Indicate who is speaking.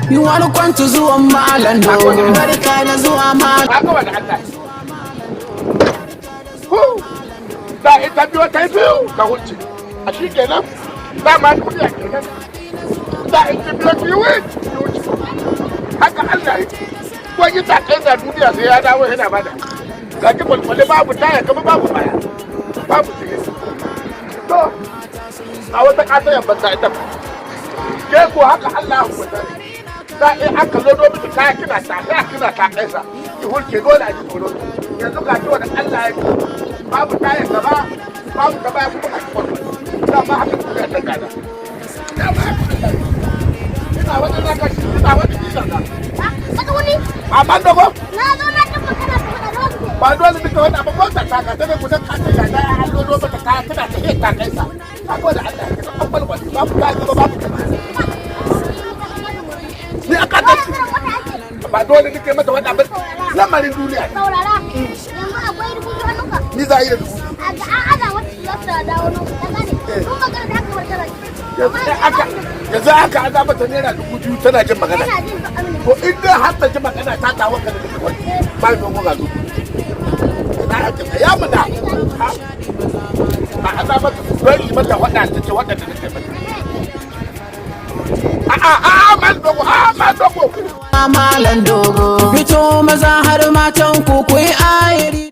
Speaker 1: You wanna kwanta zuwan malam dogo. Barka da zuwa malam.
Speaker 2: Haka wani Allah. Da ita biyo ta biyu ka wuce. A shi kenan. Da ma duniya kenan. Da ita biyo ta yi wuce. Haka Allah yi. Wani ta kai da duniya sai ya dawo yana bada. Ga ki kwalkwale babu taya kama babu baya. Babu tsaye. To, a wata ƙasa yamma ta ita. Ke ko haka Allah ya hukunta. Da in aka zo domin ki kaya kina ta kaisa. Ki hulke dole a ji tsoro. Yanzu ga ki wani Allah ya babu taya gaba, babu gaba ya kuma kashi kwalkwale. Da ma haka duniya ta gada. Da ma haka Allah ya. Ina wani nakashi, ina wani bisa da. Amma dogo?
Speaker 3: Na zo na tafi kana tafi da wasu.
Speaker 2: Ba dole duka wani abin mota ta ka tana gudan kasar ya da an lodo mata kaya tana ta iya ta kaisa. Haka da Allah ya an balwali babu ta gaba babu ta baya. Ni aka ta ba dole nake mata wani abin lamarin duniya.
Speaker 3: Saurara. Yanzu akwai rubutu hannunka.
Speaker 2: Ni za a yi da dubu.
Speaker 3: A ga an ana wata siyasa da wani ta gane. Kun magana da haka wata rai.
Speaker 2: Yanzu aka aza mata naira 2000 tana jin magana.
Speaker 3: Ina jin ka amina.
Speaker 2: To in dai har ta ji magana ta tawo ka da duka wani ba ni dogo ga dubu. Ina ake ya muna. A aza mata bari mata wada ta ce wada ta ce mata. Man dogo, man dogo.
Speaker 1: Malam dogo. Fito maza har matan ku kuyi ayiri.